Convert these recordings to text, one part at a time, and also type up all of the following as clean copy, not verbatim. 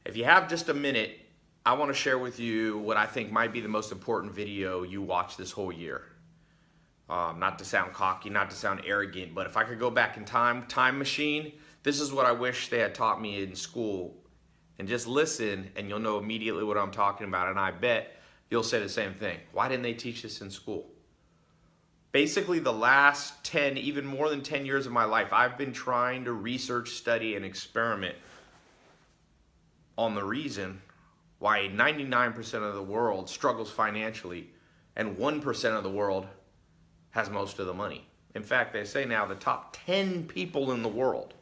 If you have just a minute, I want to share with you what I think might be the most important video you watch this whole year. Not to sound cocky, not to sound arrogant, but if I could go back in time machine, this is what I wish they had taught me in school. And just listen and you'll know immediately what I'm talking about, and I bet you'll say the same thing. Why didn't they teach this in school? Basically the last 10, even more than 10 years of my life, I've been trying to research, study, and experiment on the reason why 99% of the world struggles financially and 1% of the world has most of the money. In fact, they say now the top 10 people in the world,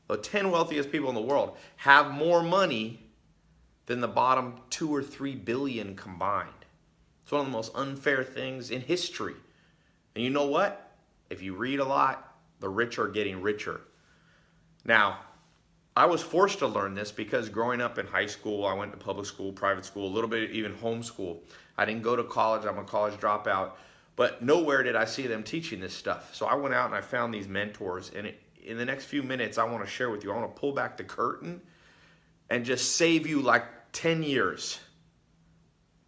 the 10 wealthiest people in the world, have more money than the bottom 2 or 3 billion combined. It's one of the most unfair things in history. And you know what? If you read a lot, the rich are getting richer. Now, I was forced to learn this because growing up in high school, I went to public school, private school, a little bit even homeschool. I didn't go to college. I'm a college dropout. But nowhere did I see them teaching this stuff. So I went out and I found these mentors. And in the next few minutes, I want to share with you. I want to pull back the curtain and just save you like 10 years.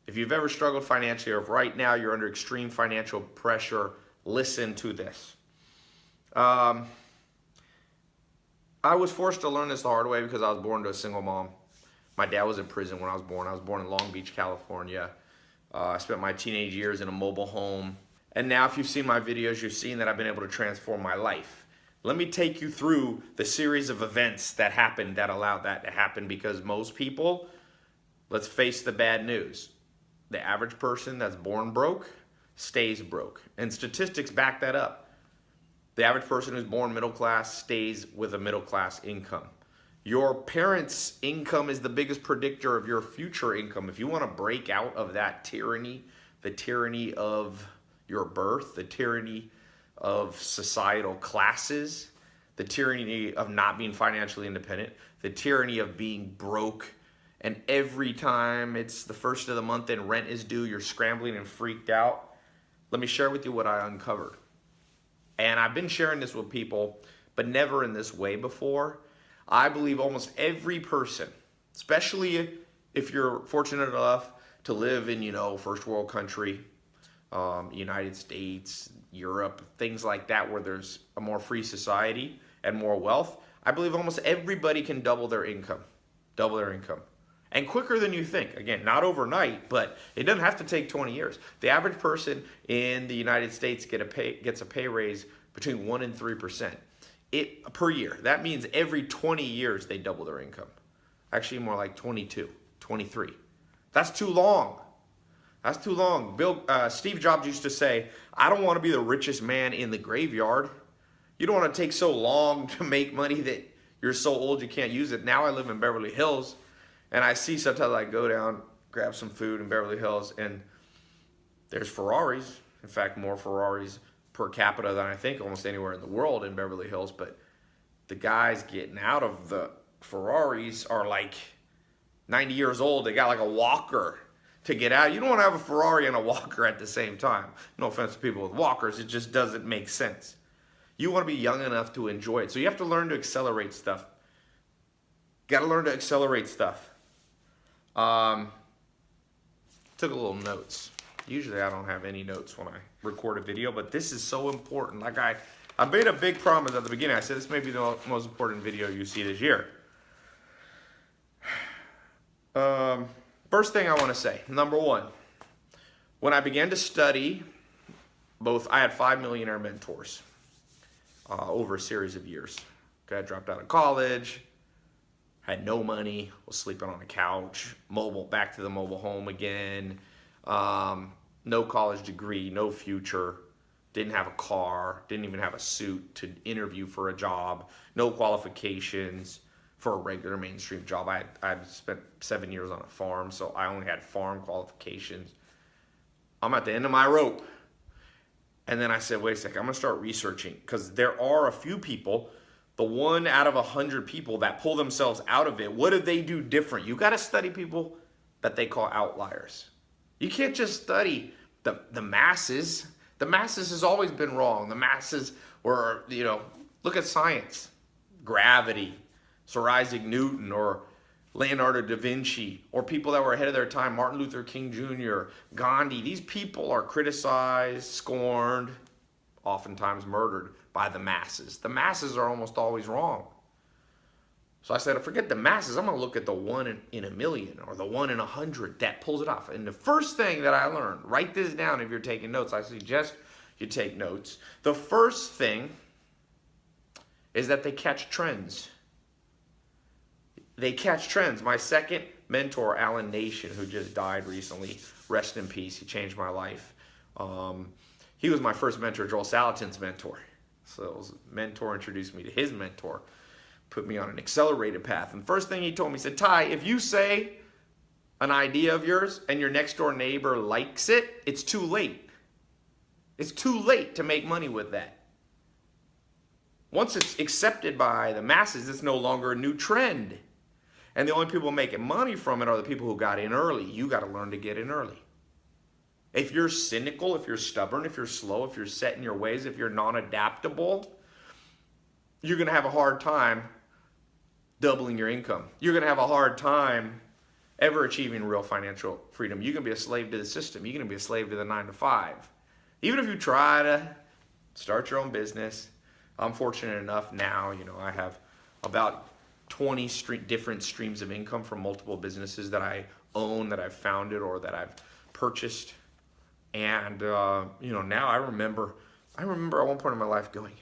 If you've ever struggled financially, or if right now you're under extreme financial pressure, listen to this. I was forced to learn this the hard way because I was born to a single mom. My dad was in prison when I was born. I was born in Long Beach, California. I spent my teenage years in a mobile home. And now if you've seen my videos, you've seen that I've been able to transform my life. Let me take you through the series of events that happened that allowed that to happen, because most people, let's face the bad news. The average person that's born broke stays broke. And statistics back that up. The average person who's born middle class stays with a middle class income. Your parents' income is the biggest predictor of your future income. If you want to break out of that tyranny, the tyranny of your birth, the tyranny of societal classes, the tyranny of not being financially independent, the tyranny of being broke, and every time it's the first of the month and rent is due, you're scrambling and freaked out. Let me share with you what I uncovered. And I've been sharing this with people, but never in this way before. I believe almost every person, especially if you're fortunate enough to live in, first world country, United States, Europe, things like that, where there's a more free society and more wealth, I believe almost everybody can double their income. And quicker than you think. Again, not overnight, but it doesn't have to take 20 years. The average person in the United States gets a pay raise between 1% and 3% per year. That means every 20 years they double their income. Actually, more like 22, 23. That's too long. That's too long. Steve Jobs used to say, I don't want to be the richest man in the graveyard. You don't want to take so long to make money that you're so old you can't use it. Now I live in Beverly Hills, and I see sometimes I go down, grab some food in Beverly Hills, and there's Ferraris. In fact, more Ferraris per capita than I think almost anywhere in the world in Beverly Hills. But the guys getting out of the Ferraris are like 90 years old. They got like a walker to get out. You don't want to have a Ferrari and a walker at the same time. No offense to people with walkers. It just doesn't make sense. You want to be young enough to enjoy it. So you have to learn to accelerate stuff. Got to learn to accelerate stuff. Took a little notes. Usually I don't have any notes when I record a video, but this is so important. Like I made a big promise at the beginning. I said this may be the most important video you see this year. First thing I want to say, number one, when I began to study, I had 5 millionaire mentors over a series of years. Okay, I dropped out of college, had no money, was sleeping on a couch, back to the mobile home again, no college degree, no future, didn't have a car, didn't even have a suit to interview for a job, no qualifications for a regular mainstream job. I'd spent 7 years on a farm, so I only had farm qualifications. I'm at the end of my rope. And then I said, wait a second, I'm gonna start researching, because there are a few people, the 1 out of 100 people that pull themselves out of it. What do they do different? You gotta study people that they call outliers. You can't just study the masses. The masses has always been wrong. The masses were, look at science, gravity, Sir Isaac Newton, or Leonardo da Vinci, or people that were ahead of their time, Martin Luther King Jr., Gandhi. These people are criticized, scorned, oftentimes murdered by the masses. The masses are almost always wrong. So I said, forget the masses. I'm going to look at the 1 in a million or the 1 in 100 that pulls it off. And the first thing that I learned, write this down if you're taking notes. I suggest you take notes. The first thing is that they catch trends. They catch trends. My second mentor, Alan Nation, who just died recently, rest in peace. He changed my life. He was my first mentor, Joel Salatin's mentor. So his mentor introduced me to his mentor, put me on an accelerated path. And first thing he told me, he said, Ty, if you say an idea of yours and your next door neighbor likes it, it's too late. It's too late to make money with that. Once it's accepted by the masses, it's no longer a new trend. And the only people making money from it are the people who got in early. You got to learn to get in early. If you're cynical, if you're stubborn, if you're slow, if you're set in your ways, if you're non-adaptable, you're going to have a hard time doubling your income. You're going to have a hard time ever achieving real financial freedom. You're going to be a slave to the system. You're going to be a slave to the 9 to 5. Even if you try to start your own business, I'm fortunate enough now, I have about 20 different streams of income from multiple businesses that I own, that I've founded, or that I've purchased. And, now I remember at one point in my life going,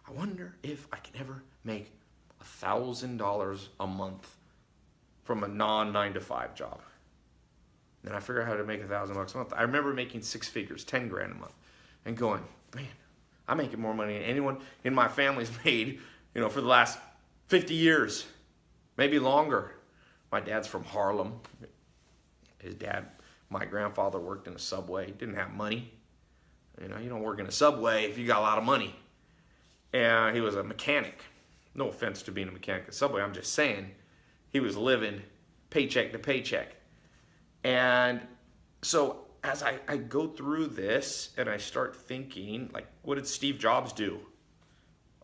I wonder if I can ever make $1,000 a month from a non-9 to 5 job. Then I figured out how to make $1,000 a month. I remember making 6 figures, 10 grand a month, and going, man, I'm making more money than anyone in my family's made, for the last 50 years, maybe longer. My dad's from Harlem. My grandfather worked in a Subway. He didn't have money. You don't work in a Subway if you got a lot of money. And he was a mechanic. No offense to being a mechanic at Subway. I'm just saying he was living paycheck to paycheck. And so as I go through this and I start thinking, like, what did Steve Jobs do?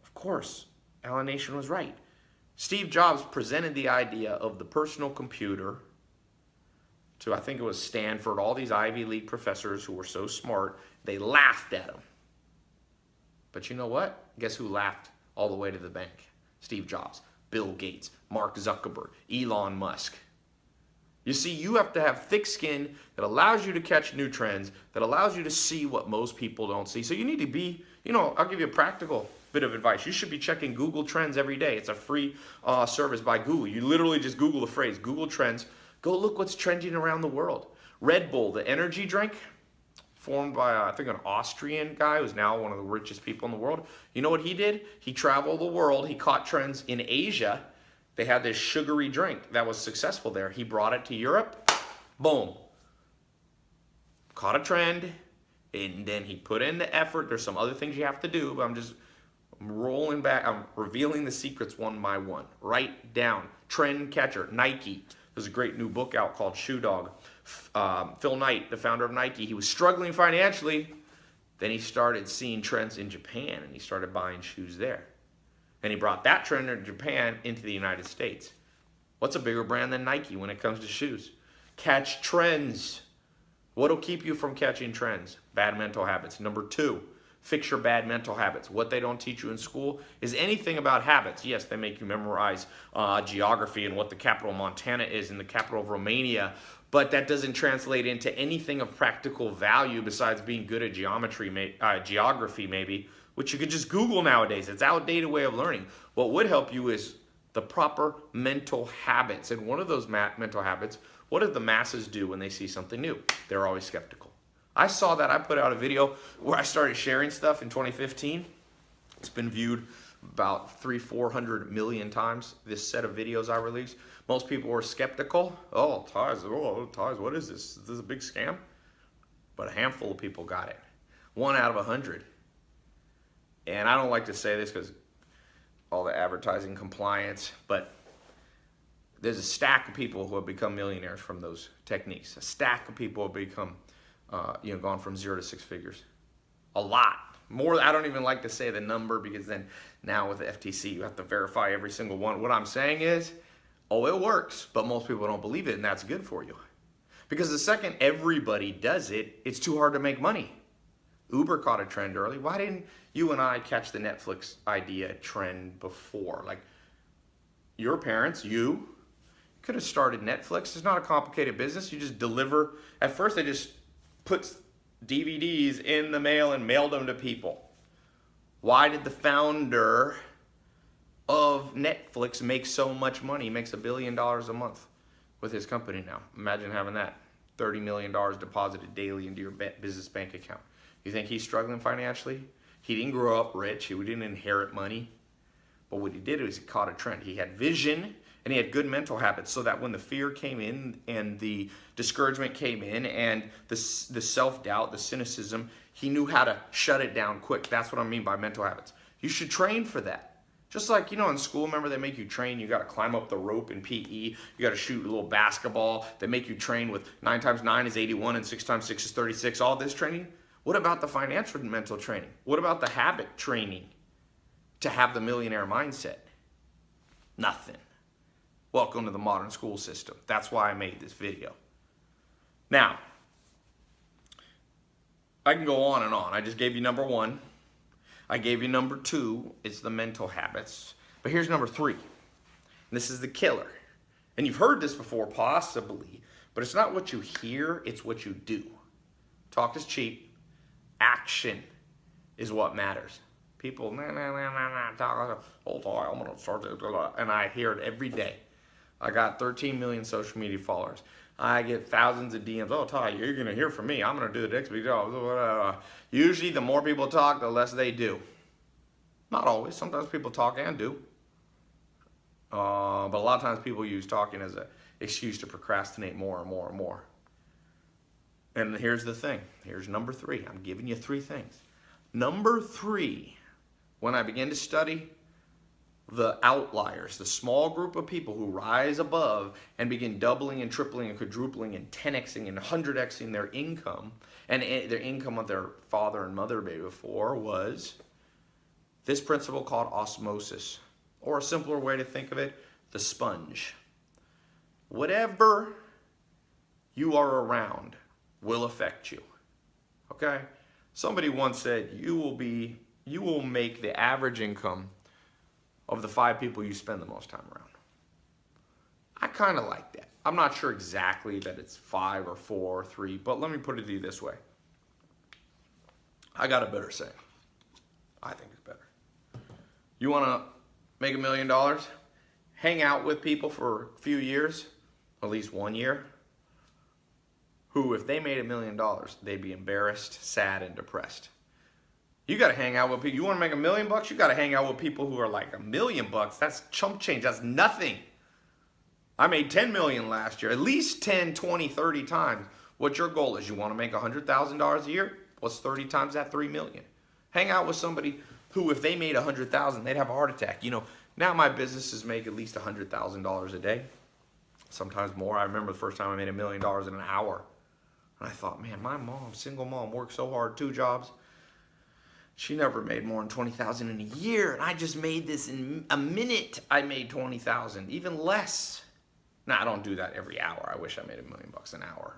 Of course, Alan Nation was right. Steve Jobs presented the idea of the personal computer to, I think it was Stanford, all these Ivy League professors who were so smart, they laughed at him. But you know what? Guess who laughed all the way to the bank? Steve Jobs, Bill Gates, Mark Zuckerberg, Elon Musk. You see, you have to have thick skin that allows you to catch new trends, that allows you to see what most people don't see. So you need to be, I'll give you a practical bit of advice. You should be checking Google Trends every day. It's a free service by Google. You literally just Google the phrase, Google Trends. Go look what's trending around the world. Red Bull, the energy drink, formed by, I think, an Austrian guy who's now one of the richest people in the world. You know what he did? He traveled the world. He caught trends in Asia. They had this sugary drink that was successful there. He brought it to Europe. Boom. Caught a trend. And then he put in the effort. There's some other things you have to do, but I'm rolling back. I'm revealing the secrets one by one. Write down. Trend catcher, Nike. There's a great new book out called Shoe Dog. Phil Knight, the founder of Nike, he was struggling financially. Then he started seeing trends in Japan, and he started buying shoes there. And he brought that trend in Japan into the United States. What's a bigger brand than Nike when it comes to shoes? Catch trends. What'll keep you from catching trends? Bad mental habits. Number 2, fix your bad mental habits. What they don't teach you in school is anything about habits. Yes, they make you memorize geography and what the capital of Montana is and the capital of Romania, but that doesn't translate into anything of practical value besides being good at geography maybe, which you could just Google nowadays. It's an outdated way of learning. What would help you is the proper mental habits. And one of those mental habits, what do the masses do when they see something new? They're always skeptical. I saw that. I put out a video where I started sharing stuff in 2015. It's been viewed about 300-400 million times, this set of videos I released. Most people were skeptical. Oh, ties, what is this? Is this a big scam? But a handful of people got it. 1 out of 100. And I don't like to say this because all the advertising compliance, but there's a stack of people who have become millionaires from those techniques. A stack of people have become, gone from 0 to 6 figures. A lot. More, I don't even like to say the number because then now with the FTC, you have to verify every single one. What I'm saying is Oh, it works, but most people don't believe it, and that's good for you. Because the second everybody does it, it's too hard to make money. Uber caught a trend early. Why didn't you and I catch the Netflix idea trend before? Like, your parents, you could have started Netflix. It's not a complicated business. You just deliver. At first, they just put DVDs in the mail and mailed them to people. Why did the founder of Netflix make so much money? He makes $1 billion a month with his company now. Imagine having that. $30 million deposited daily into your business bank account. You think he's struggling financially? He didn't grow up rich. He didn't inherit money. But what he did was he caught a trend. He had vision and he had good mental habits, so that when the fear came in and the discouragement came in and the self-doubt, the cynicism, he knew how to shut it down quick. That's what I mean by mental habits. You should train for that. Just like, in school, remember they make you train, you got to climb up the rope in PE, you got to shoot a little basketball, they make you train with 9 times 9 is 81 and 6 times 6 is 36, all this training. What about the financial and mental training? What about the habit training to have the millionaire mindset? Nothing. Welcome to the modern school system. That's why I made this video. Now, I can go on and on. I just gave you number 1. I gave you number 2, it's the mental habits. But here's number 3. And this is the killer. And you've heard this before, possibly, but it's not what you hear, it's what you do. Talk is cheap. Action is what matters. People, talk, hold on, I'm going to start this, and I hear it every day. I got 13 million social media followers. I get thousands of DMs. Oh, Ty, you're going to hear from me. I'm going to do the next video. Usually, the more people talk, the less they do. Not always. Sometimes people talk and do. But a lot of times people use talking as an excuse to procrastinate more and more and more. And here's the thing. Here's number 3. I'm giving you 3 things. Number 3, when I began to study the outliers, the small group of people who rise above and begin doubling and tripling and quadrupling and 10xing and 100xing their income, and their income of their father and mother made before, was this principle called osmosis, or a simpler way to think of it, the sponge. Whatever you are around will affect you. Okay? Somebody once said you will make the average income of the 5 people you spend the most time around. I kind of like that. I'm not sure exactly that it's 5 or 4 or 3, but let me put it to you this way. I got a better saying. I think it's better. You want to make $1 million? Hang out with people for a few years, at least 1 year, who, if they made $1 million, they'd be embarrassed, sad, and depressed. You got to hang out with people. You want to make $1 million? You got to hang out with people who are like $1 million. That's chump change. That's nothing. I made 10 million last year. At least 10, 20, 30 times. What your goal is? You want to make $100,000 a year? What's 30 times that? 3 million. Hang out with somebody who, if they made 100,000, they'd have a heart attack. Now my businesses make at least $100,000 a day. Sometimes more. I remember the first time I made $1 million in an hour. And I thought, man, my mom, single mom, worked so hard, 2 jobs. She never made more than $20,000 in a year, and I just made this in a minute. I made $20,000, even less. Now, I don't do that every hour. I wish I made $1 million an hour,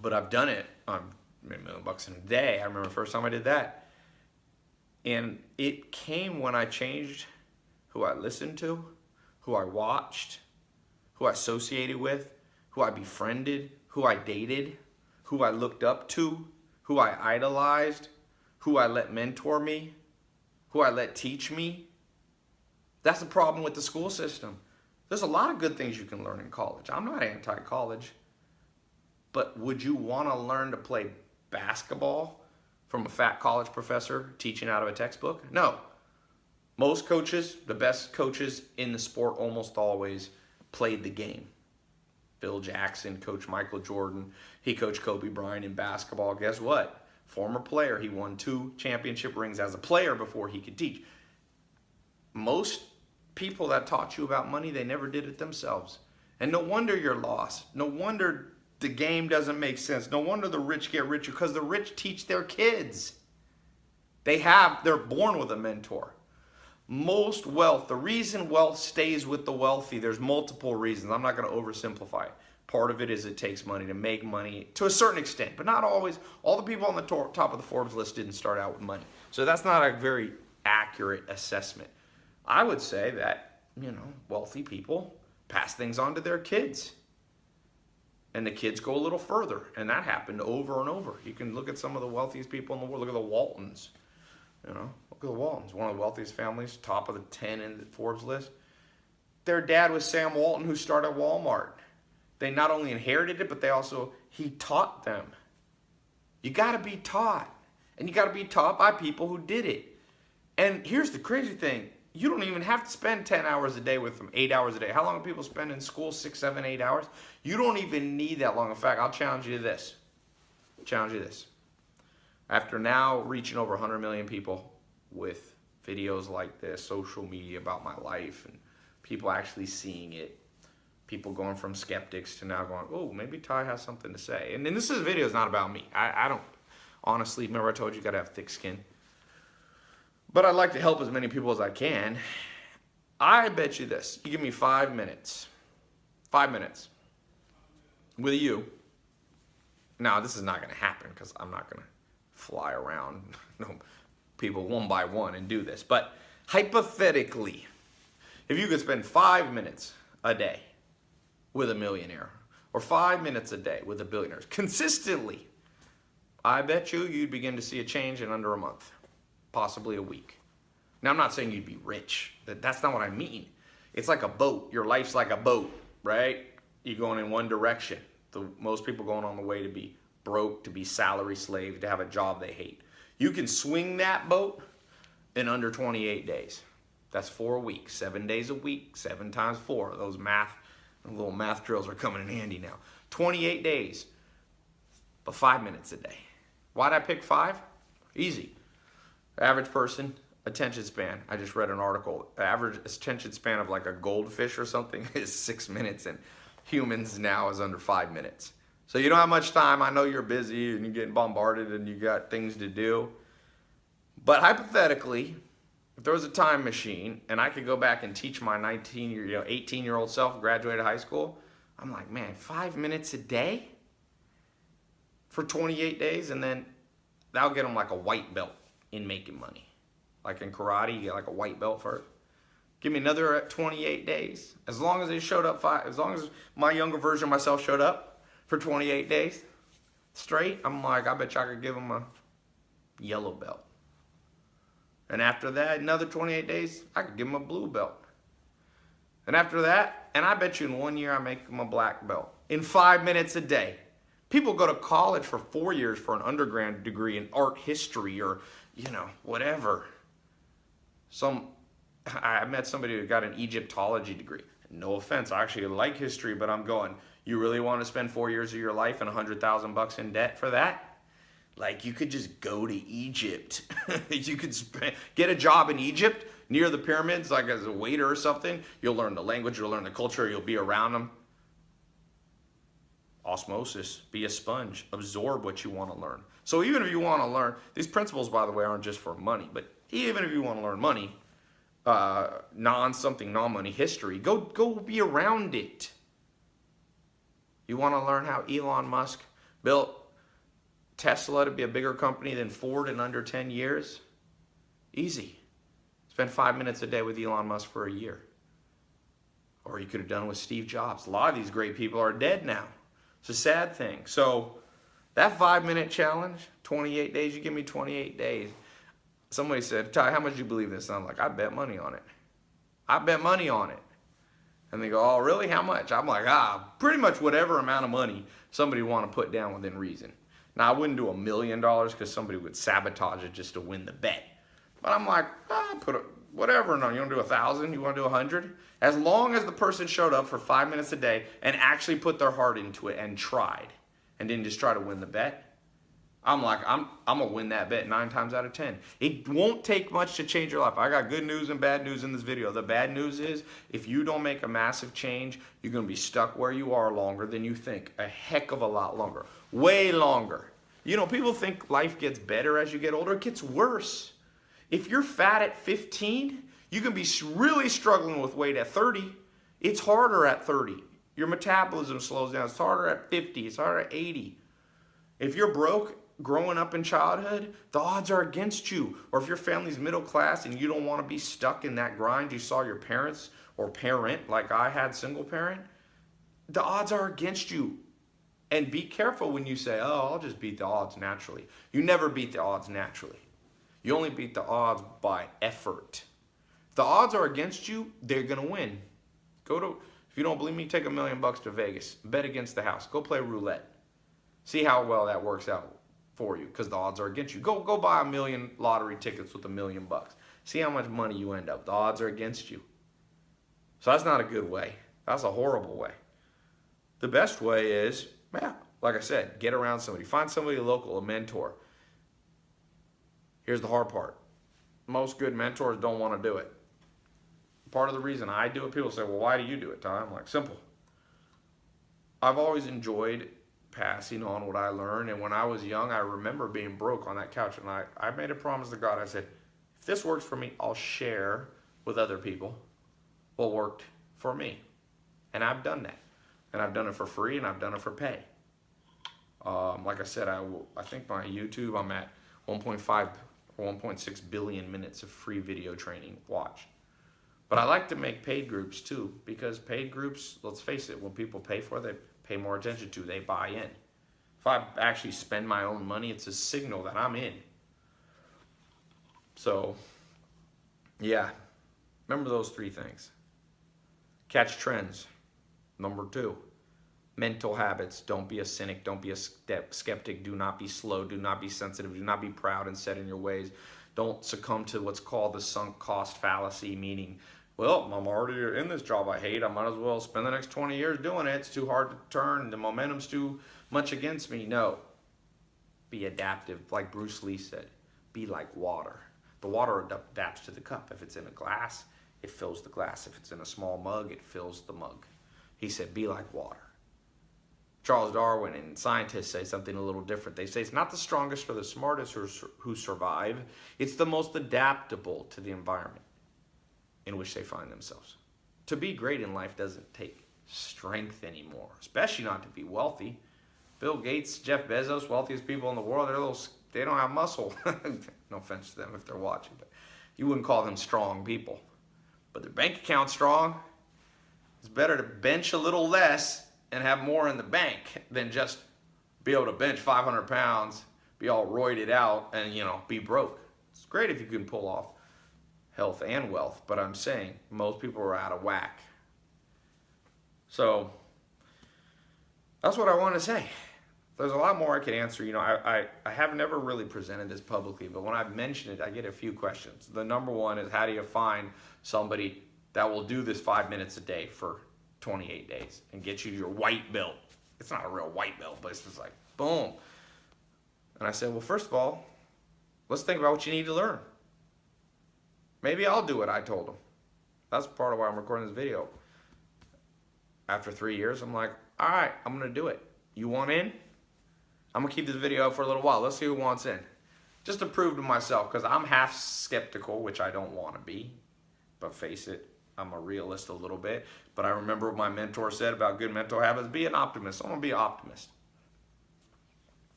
but I've done it. I made $1 million in a day. I remember the first time I did that, and it came when I changed who I listened to, who I watched, who I associated with, who I befriended, who I dated, who I looked up to, who I idolized, who I let mentor me, who I let teach me. That's the problem with the school system. There's a lot of good things you can learn in college. I'm not anti-college, but would you want to learn to play basketball from a fat college professor teaching out of a textbook? No. Most coaches, the best coaches in the sport, almost always played the game. Phil Jackson, Coach Michael Jordan, he coached Kobe Bryant in basketball. Guess what? Former player, he won 2 championship rings as a player before he could teach. Most people that taught you about money, they never did it themselves. And no wonder you're lost. No wonder the game doesn't make sense. No wonder the rich get richer, because the rich teach their kids. They're born with a mentor. Most wealth, the reason wealth stays with the wealthy, there's multiple reasons. I'm not going to oversimplify it. Part of it is it takes money to make money to a certain extent, but not always. All the people on the top of the Forbes list didn't start out with money. So that's not a very accurate assessment. I would say that, wealthy people pass things on to their kids. And the kids go a little further. And that happened over and over. You can look at some of the wealthiest people in the world. Look at the Waltons. Look at the Waltons. One of the wealthiest families, top of the 10 in the Forbes list. Their dad was Sam Walton, who started Walmart. They not only inherited it, but he taught them. You got to be taught. And you got to be taught by people who did it. And here's the crazy thing. You don't even have to spend 10 hours a day with them, 8 hours a day. How long do people spend in school? 6, 7, 8 hours? You don't even need that long. In fact, I'll challenge you to this. After now reaching over 100 million people with videos like this, social media about my life, and people actually seeing it, people going from skeptics to now going, oh, maybe Ty has something to say. And this video is not about me. I don't, honestly, remember I told you got to have thick skin. But I'd like to help as many people as I can. I bet you this. You give me 5 minutes. 5 minutes. With you. Now, this is not going to happen because I'm not going to fly around people one by one and do this. But hypothetically, if you could spend 5 minutes a day with a millionaire or 5 minutes a day with a billionaire consistently, I bet you'd begin to see a change in under a month. Possibly a week. Now, I'm not saying you'd be rich. That's not what I mean. It's like a boat. Your life's like a boat, right? You're going in one direction. Most people going on the way to be broke, to be salary slave, to have a job they hate. You can swing that boat in under 28 days. That's 4 weeks, 7 days a week, 7 times 4. Those little math drills are coming in handy now. 28 days, but 5 minutes a day. Why'd I pick 5? Easy. Average person, attention span. I just read an article. Average attention span of like a goldfish or something is 6 minutes, and humans now is under 5 minutes. So you don't have much time. I know you're busy and you're getting bombarded and you got things to do. But hypothetically, if there was a time machine and I could go back and teach my 18-year-old self, graduated high school, I'm like, man, 5 minutes a day for 28 days, and then that'll get them like a white belt in making money. Like in karate, you get like a white belt first. Give me another 28 days. As long as they showed up as long as my younger version of myself showed up for 28 days straight, I'm like, I bet you I could give them a yellow belt. And after that, another 28 days, I could give them a blue belt. And after that, and I bet you in 1 year I make them a black belt. In 5 minutes a day. People go to college for 4 years for an undergrad degree in art history or, whatever. I met somebody who got an Egyptology degree. No offense, I actually like history, but I'm going, you really want to spend 4 years of your life and $100,000 in debt for that? Like, you could just go to Egypt. You could get a job in Egypt near the pyramids, like as a waiter or something. You'll learn the language, you'll learn the culture, you'll be around them. Osmosis, be a sponge, absorb what you want to learn. So even if you want to learn, these principles, by the way, aren't just for money, but even if you want to learn money, non-money history, go be around it. You want to learn how Elon Musk built Tesla to be a bigger company than Ford in under 10 years? Easy. Spend 5 minutes a day with Elon Musk for a year. Or you could have done it with Steve Jobs. A lot of these great people are dead now. It's a sad thing. So that 5-minute challenge, 28 days, you give me 28 days. Somebody said, Ty, how much do you believe in this? And I'm like, I bet money on it. I bet money on it. And they go, oh, really? How much? I'm like, pretty much whatever amount of money somebody would want to put down within reason. Now, I wouldn't do $1 million because somebody would sabotage it just to win the bet. But I'm like, whatever. No, you want to do 1,000? You want to do 100? As long as the person showed up for 5 minutes a day and actually put their heart into it and tried and didn't just try to win the bet, I'm like, I'm going to win that bet 9 times out of 10. It won't take much to change your life. I got good news and bad news in this video. The bad news is if you don't make a massive change, you're going to be stuck where you are longer than you think. A heck of a lot longer. Way longer. People think life gets better as you get older. It gets worse. If you're fat at 15, You can be really struggling with weight at 30. It's harder at 30. Your metabolism slows down. It's harder at 50. It's harder at 80. If you're broke growing up in childhood, the odds are against you. Or if your family's middle class and you don't want to be stuck in that grind you saw your parents or parent, like I had, single parent, the odds are against you. And be careful when you say, oh, I'll just beat the odds naturally. You never beat the odds naturally. You only beat the odds by effort. If the odds are against you, they're going to win. If you don't believe me, take $1 million to Vegas. Bet against the house. Go play roulette. See how well that works out for you, because the odds are against you. Go buy 1 million lottery tickets with $1 million. See how much money you end up. The odds are against you. So that's not a good way. That's a horrible way. The best way is, like I said, get around somebody. Find somebody local, a mentor. Here's the hard part. Most good mentors don't want to do it. Part of the reason I do it, people say, well, why do you do it, Ty? I'm like, simple. I've always enjoyed passing on what I learned. And when I was young, I remember being broke on that couch. And I made a promise to God. I said, if this works for me, I'll share with other people what worked for me. And I've done that. And I've done it for free, and I've done it for pay. Like I said, I think my YouTube, I'm at 1.5 or 1.6 billion minutes of free video training watched. But I like to make paid groups too, because paid groups, let's face it, when people pay for it, they pay more attention to, they buy in. If I actually spend my own money, it's a signal that I'm in. So, yeah, remember those 3 things. Catch trends. Number 2, mental habits. Don't be a cynic. Don't be a skeptic. Do not be slow. Do not be sensitive. Do not be proud and set in your ways. Don't succumb to what's called the sunk cost fallacy, meaning, well, I'm already in this job I hate. I might as well spend the next 20 years doing it. It's too hard to turn. The momentum's too much against me. No. Be adaptive. Like Bruce Lee said, be like water. The water adapts to the cup. If it's in a glass, it fills the glass. If it's in a small mug, it fills the mug. He said, be like water. Charles Darwin and scientists say something a little different. They say it's not the strongest or the smartest who survive. It's the most adaptable to the environment in which they find themselves. To be great in life doesn't take strength anymore, especially not to be wealthy. Bill Gates, Jeff Bezos, wealthiest people in the world, they don't have muscle. No offense to them if they're watching, but you wouldn't call them strong people. But their bank account's strong. It's better to bench a little less and have more in the bank than just be able to bench 500 pounds, be all roided out, and, be broke. It's great if you can pull off health and wealth, but I'm saying most people are out of whack. So that's what I want to say. There's a lot more I could answer. I have never really presented this publicly, but when I've mentioned it, I get a few questions. The number one is, how do you find somebody that will do this 5 minutes a day for 28 days and get you your white belt? It's not a real white belt, but it's just like, boom. And I said, well, first of all, let's think about what you need to learn. Maybe I'll do what I told them. That's part of why I'm recording this video. After 3 years, I'm like, all right, I'm going to do it. You want in? I'm going to keep this video up for a little while. Let's see who wants in. Just to prove to myself, because I'm half skeptical, which I don't want to be. But face it, I'm a realist a little bit. But I remember what my mentor said about good mental habits. Be an optimist. I'm going to be an optimist.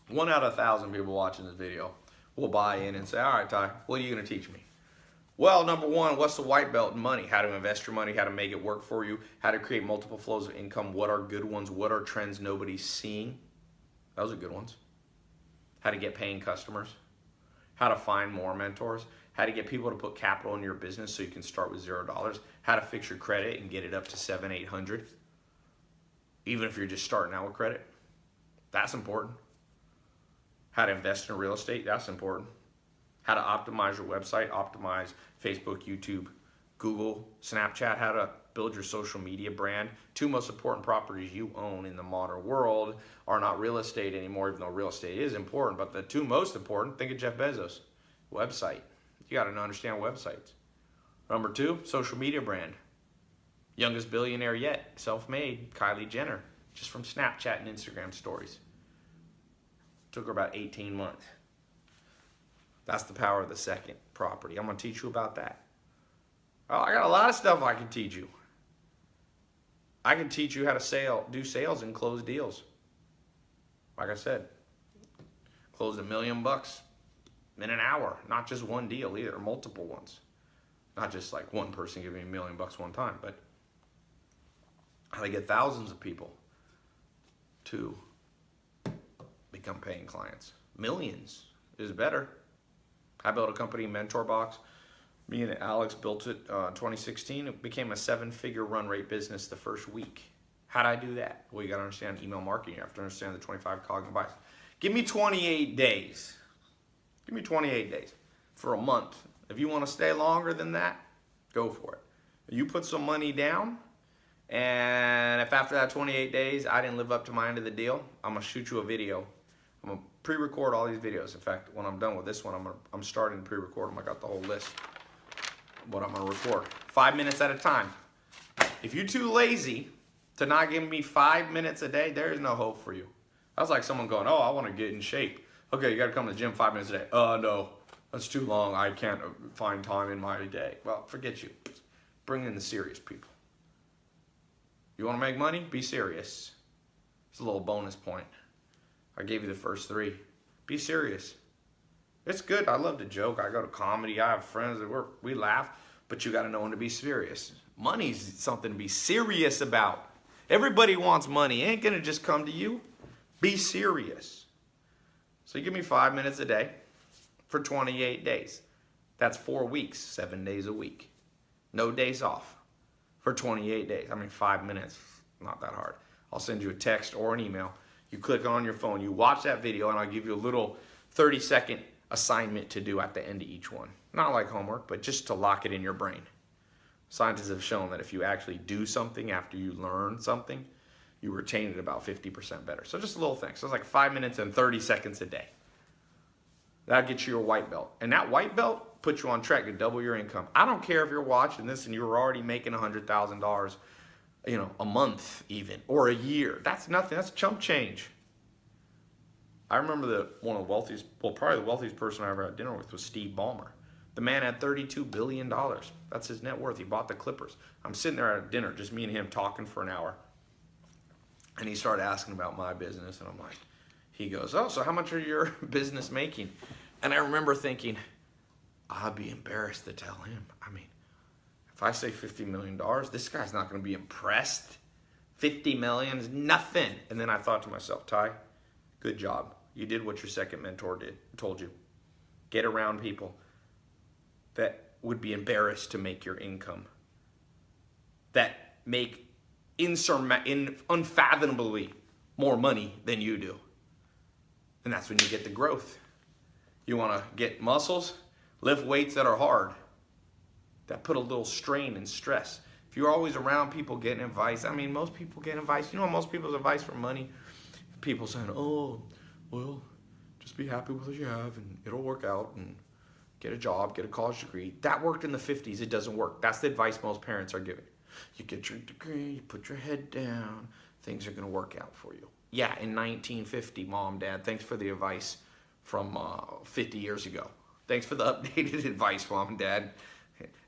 1 out of 1,000 people watching this video will buy in and say, all right, Ty, what are you going to teach me? Well, number one, what's the white belt in money? How to invest your money, how to make it work for you, how to create multiple flows of income, what are good ones, what are trends nobody's seeing? Those are good ones. How to get paying customers, how to find more mentors, how to get people to put capital in your business so you can start with $0, how to fix your credit and get it up to 700, 800, even if you're just starting out with credit. That's important. How to invest in real estate, that's important. How to optimize your website, optimize Facebook, YouTube, Google, Snapchat, how to build your social media brand. 2 most important properties you own in the modern world are not real estate anymore, even though real estate is important, but the 2 most important, think of Jeff Bezos, website. You got to understand websites. Number 2, social media brand. Youngest billionaire yet, self-made, Kylie Jenner, just from Snapchat and Instagram stories. Took her about 18 months. That's the power of the second property. I'm going to teach you about that. Oh, I got a lot of stuff I can teach you. I can teach you how to do sales and close deals. Like I said, closed $1 million in an hour. Not just one deal either, multiple ones. Not just like one person giving me $1 million one time, but how to get thousands of people to become paying clients. Millions is better. I built a company, Mentor Box. Me and Alex built it in 2016. It became a 7-figure run rate business the first week. How'd I do that? Well, you got to understand email marketing. You have to understand the 25 cognitive bias. Give me 28 days. Give me 28 days for a month. If you want to stay longer than that, go for it. You put some money down, and if after that 28 days I didn't live up to my end of the deal, I'm going to shoot you a video. I'm going to pre-record all these videos. In fact, when I'm done with this one, I'm starting to pre-record them. I got the whole list of what I'm going to record. 5 minutes at a time. If you're too lazy to not give me 5 minutes a day, there is no hope for you. That's like someone going, oh, I want to get in shape. Okay, you got to come to the gym 5 minutes a day. No, that's too long. I can't find time in my day. Well, forget you. Bring in the serious people. You want to make money? Be serious. It's a little bonus point. I gave you the first 3. Be serious. It's good. I love to joke. I go to comedy. I have friends that we laugh, but you got to know when to be serious. Money's something to be serious about. Everybody wants money. It ain't going to just come to you. Be serious. So you give me 5 minutes a day for 28 days. That's 4 weeks, 7 days a week. No days off for 28 days. I mean, 5 minutes, not that hard. I'll send you a text or an email. You click on your phone, you watch that video, and I'll give you a little 30-second assignment to do at the end of each one. Not like homework, but just to lock it in your brain. Scientists have shown that if you actually do something after you learn something, you retain it about 50% better. So just a little thing. So it's like 5 minutes and 30 seconds a day. That'll get you your white belt. And that white belt puts you on track to double your income. I don't care if you're watching this and you're already making $100,000, a month even, or a year. That's nothing. That's chump change. I remember one of the wealthiest, probably the wealthiest person I ever had dinner with was Steve Ballmer. The man had $32 billion. That's his net worth. He bought the Clippers. I'm sitting there at dinner, just me and him talking for an hour. And he started asking about my business, and I'm like, he goes, oh, so how much are your business making? And I remember thinking, I'd be embarrassed to tell him. I mean, if I say $50 million, this guy's not going to be impressed. 50 million is nothing. And then I thought to myself, Ty, good job. You did what your second mentor told you. Get around people that would be embarrassed to make your income, that make unfathomably more money than you do. And that's when you get the growth. You want to get muscles? Lift weights that are hard, that put a little strain and stress. If you're always around people getting advice, I mean, most people get advice. You know most people's advice for money? People saying, oh, well, just be happy with what you have and it'll work out and get a job, get a college degree. That worked in the 50s. It doesn't work. That's the advice most parents are giving. You get your degree, you put your head down, things are going to work out for you. Yeah, in 1950, Mom, Dad, thanks for the advice from 50 years ago. Thanks for the updated advice, Mom and Dad.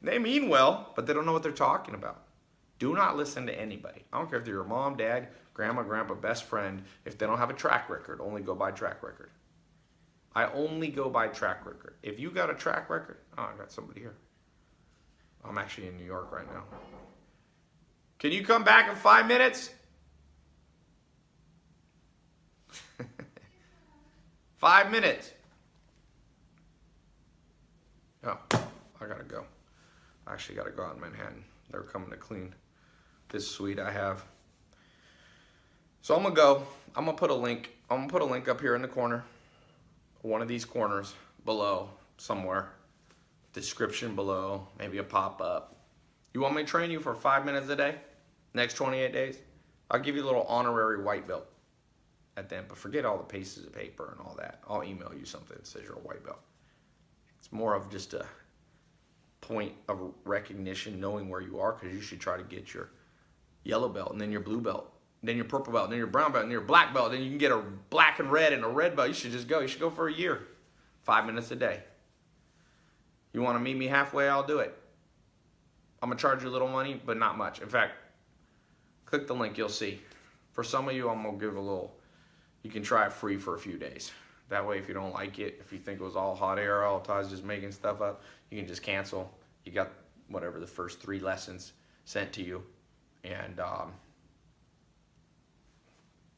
They mean well, but they don't know what they're talking about. Do not listen to anybody. I don't care if they're your mom, dad, grandma, grandpa, best friend. If they don't have a track record, only go by track record. I only go by track record. If you got a track record, oh, I got somebody here. I'm actually in New York right now. Can you come back in 5 minutes? 5 minutes. Oh, I gotta go. I actually gotta go out in Manhattan. They're coming to clean this suite I have. So I'm gonna go. I'm gonna put a link. I'm gonna put a link up here in the corner. One of these corners below somewhere. Description below, maybe a pop-up. You want me to train you for 5 minutes a day? Next 28 days? I'll give you a little honorary white belt at the end, but forget all the pieces of paper and all that. I'll email you something that says you're a white belt. It's more of just a point of recognition, knowing where you are, because you should try to get your yellow belt and then your blue belt, then your purple belt, and then your brown belt, and then your black belt, then you can get a black and red and a red belt. You should just go. You should go for a year. 5 minutes a day. You want to meet me halfway, I'll do it. I'm gonna charge you a little money, but not much. In fact, click the link, you'll see. For some of you, I'm gonna give a little, you can try it free for a few days. That way, if you don't like it, if you think it was all hot air, all Todd's just making stuff up, you can just cancel. You got whatever the first 3 lessons sent to you, and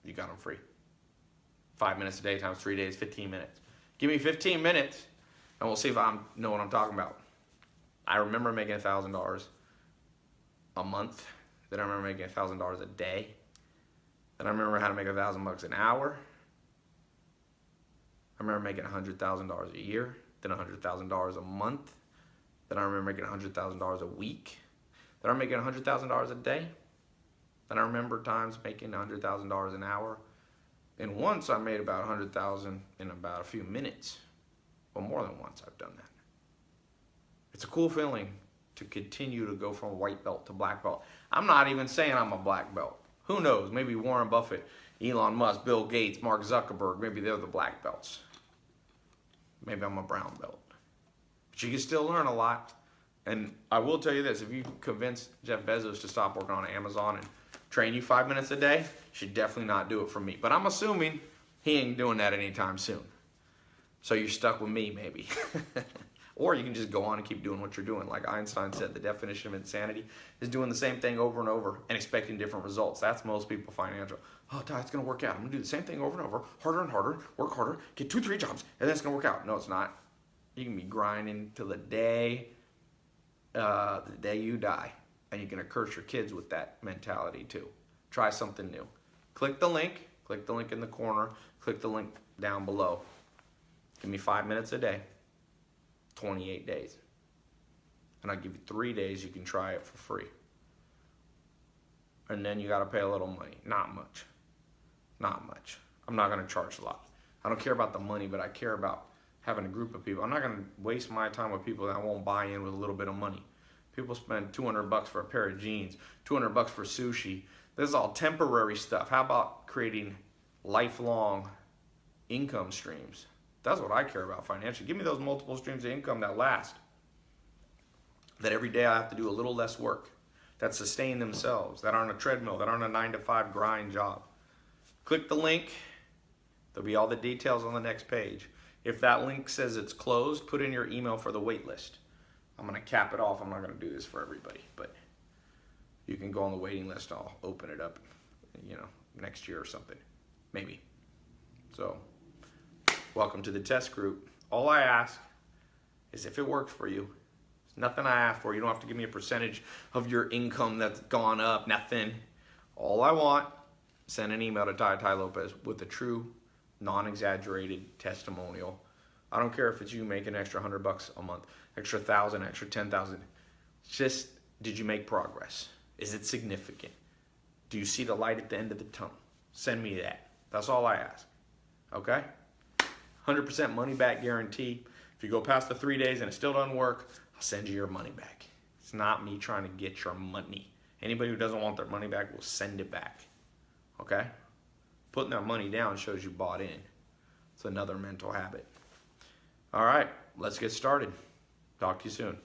you got them free. 5 minutes a day times 3 days, 15 minutes. Give me 15 minutes, and we'll see if I know what I'm talking about. I remember making $1,000 a month. Then I remember making $1,000 a day. Then I remember how to make $1,000 an hour. I remember making $100,000 a year. Then $100,000 a month. Then I remember making $100,000 a week. Then I'm making $100,000 a day. Then I remember times making $100,000 an hour. And once I made about $100,000 in about a few minutes. Well, more than once I've done that. It's a cool feeling to continue to go from white belt to black belt. I'm not even saying I'm a black belt. Who knows? Maybe Warren Buffett, Elon Musk, Bill Gates, Mark Zuckerberg, maybe they're the black belts. Maybe I'm a brown belt. But you can still learn a lot. And I will tell you this, if you convince Jeff Bezos to stop working on Amazon and train you 5 minutes a day, you should definitely not do it for me. But I'm assuming he ain't doing that anytime soon. So you're stuck with me, maybe. Or you can just go on and keep doing what you're doing. Like Einstein said, the definition of insanity is doing the same thing over and over and expecting different results. That's most people financial. Oh, Ty, it's going to work out. I'm going to do the same thing over and over, harder and harder, work harder, get 2, 3 jobs, and then it's going to work out. No, it's not. You can be grinding till the day you die. And you're going to curse your kids with that mentality too. Try something new. Click the link in the corner, click the link down below. Give me 5 minutes a day. 28 days. And I'll give you 3 days you can try it for free. And then you got to pay a little money. Not much. Not much. I'm not going to charge a lot. I don't care about the money, but I care about having a group of people. I'm not going to waste my time with people that won't buy in with a little bit of money. People spend $200 for a pair of jeans, $200 for sushi. This is all temporary stuff. How about creating lifelong income streams? That's what I care about financially. Give me those multiple streams of income that last. That every day I have to do a little less work. That sustain themselves. That aren't a treadmill. That aren't a 9-to-5 grind job. Click the link. There'll be all the details on the next page. If that link says it's closed, put in your email for the wait list. I'm going to cap it off. I'm not going to do this for everybody. But you can go on the waiting list. I'll open it up, next year or something. Maybe. So, welcome to the test group. All I ask is if it works for you. It's nothing I ask for. You don't have to give me a percentage of your income that's gone up. Nothing. All I want, send an email to Ty Lopez with a true, non-exaggerated testimonial. I don't care if it's you making an extra $100 a month, extra 1,000, extra 10,000. Just, did you make progress? Is it significant? Do you see the light at the end of the tunnel? Send me that. That's all I ask. Okay? 100% money back guarantee. If you go past the 3 days and it still doesn't work, I'll send you your money back. It's not me trying to get your money. Anybody who doesn't want their money back will send it back. Okay? Putting that money down shows you bought in. It's another mental habit. All right, let's get started. Talk to you soon.